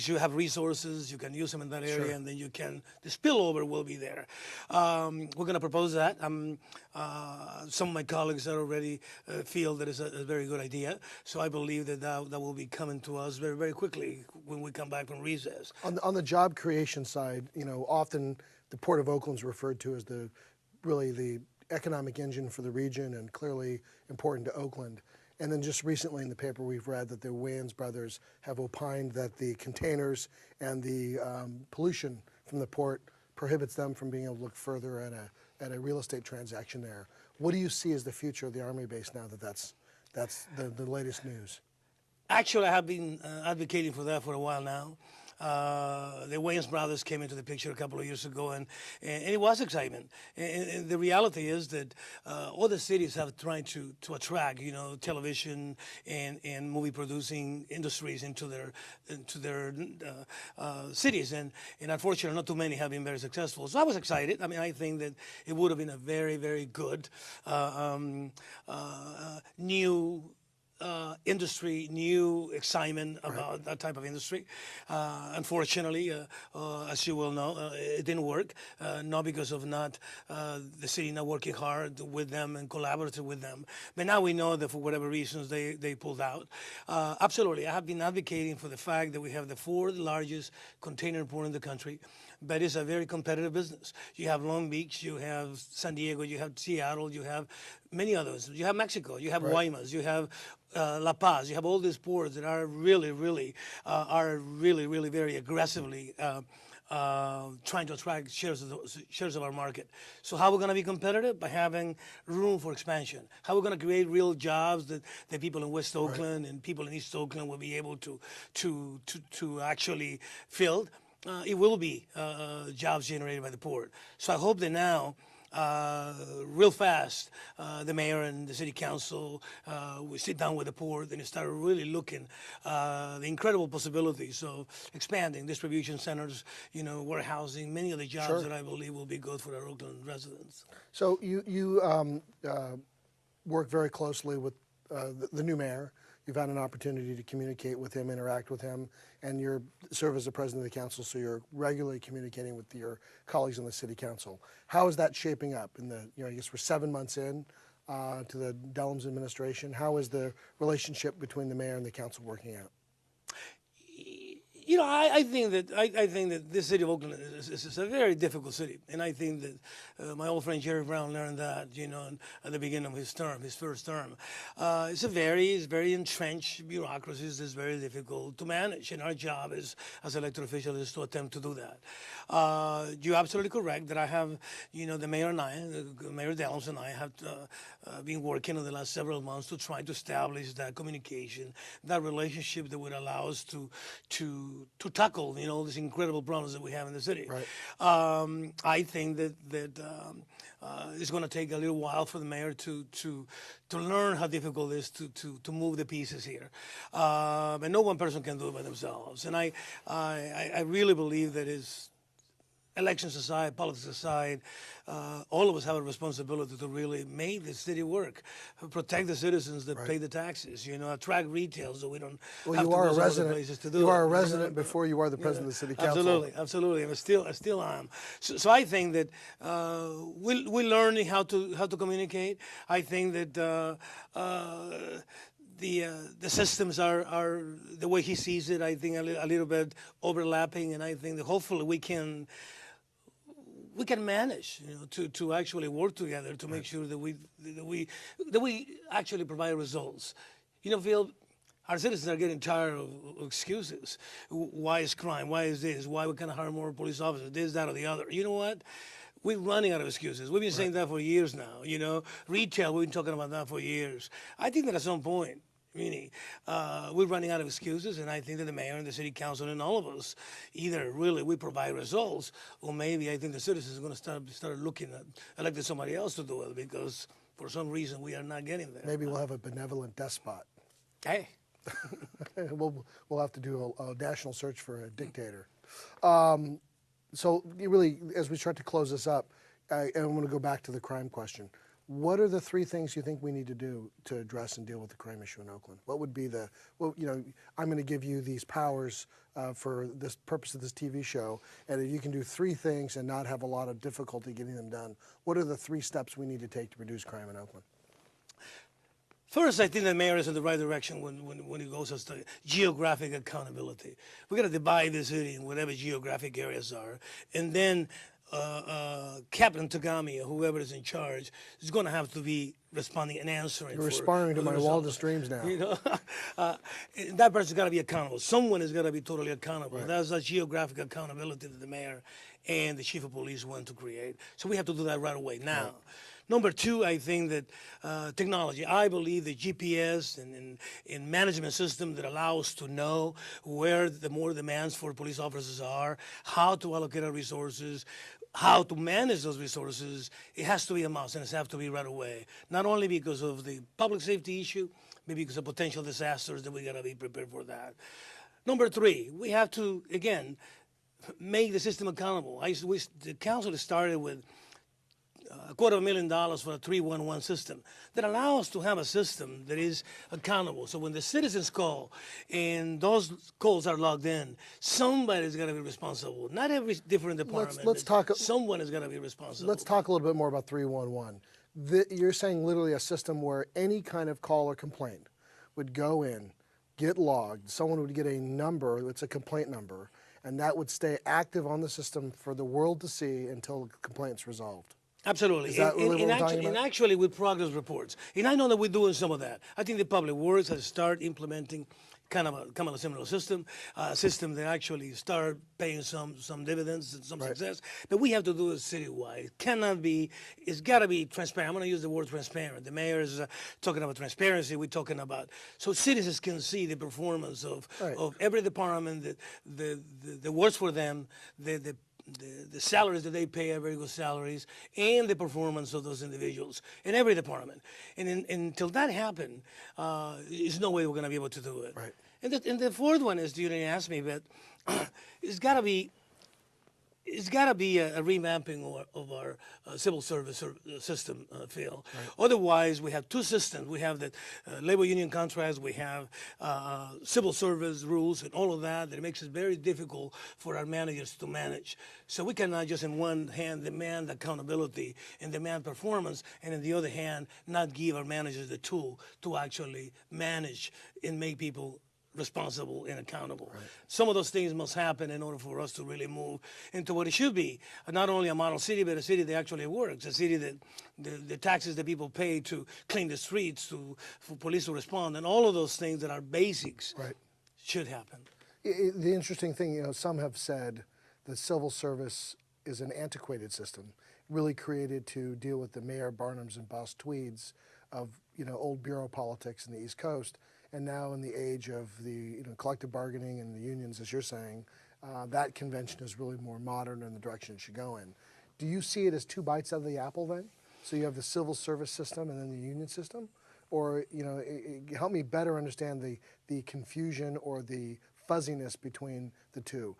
You have resources, you can use them in that area, Sure. and then the spillover will be there. We're going to propose that. Some of my colleagues that already feel that it's a very good idea. So I believe that will be coming to us very, very quickly when we come back from recess. On the job creation side, often the Port of Oakland's referred to as really the economic engine for the region and clearly important to Oakland. And then just recently in the paper we've read that the Wayans brothers have opined that the containers and the pollution from the port prohibits them from being able to look further at a real estate transaction there. What do you see as the future of the Army base now that's the latest news? Actually, I have been advocating for that for a while now. The Wayans brothers came into the picture a couple of years ago, and it was excitement. And the reality is that other cities have tried to attract, television and movie producing industries into their cities, and unfortunately, not too many have been very successful. So I was excited. I mean, I think that it would have been a very, very good new industry, new excitement about that type of industry. Unfortunately, as you well know, it didn't work, not because of the city not working hard with them and collaborating with them. But now we know that for whatever reasons they pulled out. Absolutely, I have been advocating for the fact that we have the fourth largest container port in the country, but it's a very competitive business. You have Long Beach, you have San Diego, you have Seattle, you have many others. You have Mexico, you have Guaymas, you have La Paz. You have all these ports that are really very aggressively trying to attract shares of our market. So how we're going to be competitive? By having room for expansion. How we're going to create real jobs that the people in West Oakland and people in East Oakland will be able to actually fill. It will be jobs generated by the port. So I hope that now, real fast, the mayor and the city council will sit down with the port and start really looking the incredible possibilities of expanding distribution centers, warehousing, many of the jobs that I believe will be good for our Oakland residents. So you work very closely with the new mayor. You've had an opportunity to communicate with him, interact with him, and you serve as the president of the council, so you're regularly communicating with your colleagues on the city council. How is that shaping up? I guess we're 7 months in to the Dellums administration. How is the relationship between the mayor and the council working out? I think that this city of Oakland is a very difficult city, and I think that my old friend Jerry Brown learned that, at the beginning of his first term. It's very entrenched bureaucracy. It's very difficult to manage, and our job as elected officials is to attempt to do that. You're absolutely correct that I have, the mayor and Mayor Dellums and I have been working in the last several months to try to establish that communication, that relationship that would allow us to tackle, these incredible problems that we have in the city. Right. I think that it's going to take a little while for the mayor to learn how difficult it is to move the pieces here. And no one person can do it by themselves. And I really believe that elections aside, politics aside, all of us have a responsibility to really make the city work, protect the citizens that pay the taxes, attract retail so we don't have to go to other places to do it. You are a resident before you are the president of the city council. Absolutely. I still am. So I think that we're learning how to communicate. I think that the systems are the way he sees it, I think a little bit overlapping, and I think that hopefully we can manage, to actually work together to make sure that we actually provide results. Phil, our citizens are getting tired of excuses. Why is crime? Why is this? Why we can't hire more police officers? This, that, or the other. You know what? We're running out of excuses. We've been saying that for years now. Retail, we've been talking about that for years. I think that at some point, meaning we're running out of excuses, and I think that the mayor and the city council and all of us, either really we provide results, or maybe I think the citizens are going to start looking at electing somebody else to do it, because for some reason we are not getting there. Maybe we'll have a benevolent despot. Hey. We'll have to do a national search for a dictator. So really, as we start to close this up, I want to go back to the crime question. What are the three things you think we need to do to address and deal with the crime issue in Oakland? What would be I'm going to give you these powers for this purpose of this TV show, and if you can do three things and not have a lot of difficulty getting them done, what are the three steps we need to take to reduce crime in Oakland? First, I think the mayor is in the right direction when he goes as to geographic accountability. We're going to divide the city in whatever geographic areas are, and then Captain Tagami or whoever is in charge is going to have to be responding and answering. You're responding to my wildest dreams now. You know, that person's got to be accountable. Someone is going to be totally accountable. Right. That's that geographic accountability that the mayor and the chief of police want to create. So we have to do that right away now. Right. Number two, I think that technology. I believe the GPS and management system that allows to know where the more demands for police officers are, how to allocate our resources, how to manage those resources, it has to be a must, and it has to be right away. Not only because of the public safety issue, maybe because of potential disasters that we got to be prepared for that. Number three, we have to, again, make the system accountable. The council started with $250,000 for a 311 system that allows us to have a system that is accountable. So when the citizens call and those calls are logged in, somebody's got to be responsible. Not every different department. Let's talk. Someone is going to be responsible. Let's talk a little bit more about 311. You're saying literally a system where any kind of call or complaint would go in, get logged. Someone would get a number. It's a complaint number, and that would stay active on the system for the world to see until the complaint's resolved. Absolutely. Is that really what we're talking about? And actually with progress reports. And I know that we're doing some of that. I think the Public Works has started implementing kind of a similar system, system that actually start paying some dividends and some success. But we have to do it citywide. It cannot be, it's got to be transparent. I'm going to use the word transparent. The mayor is talking about transparency. We're talking about, so citizens can see the performance of every department that works for them, the salaries that they pay are very good salaries, and the performance of those individuals in every department. And until that happens, there's no way we're going to be able to do it. Right. And the fourth one is, you didn't ask me, but it's got to be a revamping of our civil service system, Phil. Right. Otherwise, we have two systems. We have the labor union contracts, we have civil service rules and all of that it makes it very difficult for our managers to manage. So we cannot just in one hand demand accountability and demand performance, and in the other hand, not give our managers the tool to actually manage and make people responsible and accountable. Right. Some of those things must happen in order for us to really move into what it should be. Not only a model city, but a city that actually works, a city that the taxes that people pay to clean the streets, for police to respond, and all of those things that are basics should happen. The interesting thing, some have said the civil service is an antiquated system, really created to deal with the Mayor Barnums and Boss Tweeds of old bureau politics in the East Coast. And now in the age of the collective bargaining and the unions, as you're saying, that convention is really more modern and the direction it should go in. Do you see it as two bites out of the apple then? So you have the civil service system and then the union system? Or, help me better understand the confusion or the fuzziness between the two.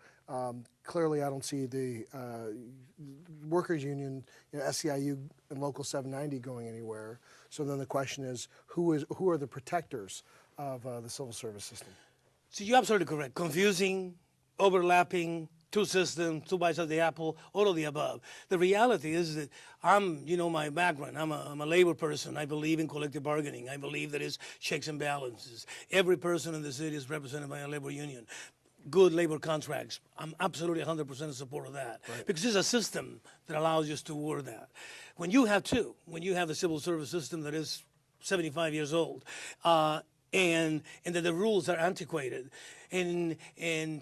Clearly, I don't see the workers' union, SEIU and Local 790 going anywhere. So then the question is, who are the protectors of the civil service system? So you're absolutely correct. Confusing, overlapping, two systems, two bites of the apple, all of the above. The reality is that my background, I'm a labor person. I believe in collective bargaining. I believe that it's checks and balances. Every person in the city is represented by a labor union. Good labor contracts. I'm absolutely 100% in support of that. Right. Because it's a system that allows you to work that. When you have the civil service system that is 75 years old, and that the rules are antiquated, and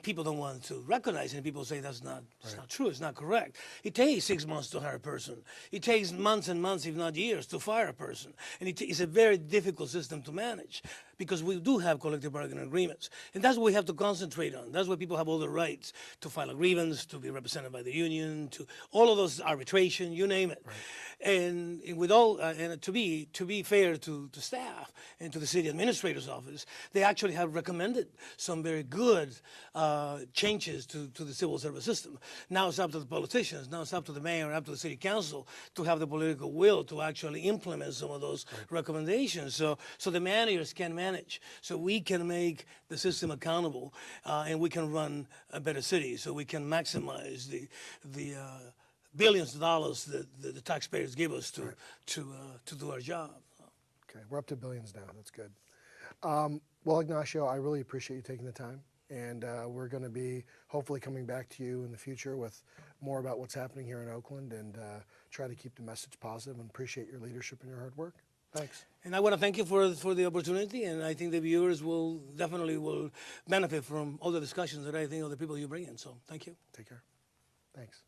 people don't want to recognize it, and people say that's not true, it's not correct. It takes 6 months to hire a person. It takes months and months, if not years, to fire a person. And it's a very difficult system to manage. because we do have collective bargaining agreements. And that's what we have to concentrate on. That's where people have all the rights to file a grievance, to be represented by the union, to all of those arbitration, you name it. And with all, and to be fair to staff and to the city administrator's office, they actually have recommended some very good changes to the civil service system. Now it's up to the politicians, now it's up to the mayor, up to the city council to have the political will to actually implement some of those recommendations. So the managers can manage, so we can make the system accountable, and we can run a better city, so we can maximize the billions of dollars that the taxpayers give us to do our job. Okay, we're up to billions now. That's good. Well, Ignacio, I really appreciate you taking the time, and we're going to be hopefully coming back to you in the future with more about what's happening here in Oakland, and try to keep the message positive, and appreciate your leadership and your hard work. Thanks. And I want to thank you for the opportunity, and I think the viewers will definitely benefit from all the discussions that I think of the people you bring in. So thank you. Take care. Thanks.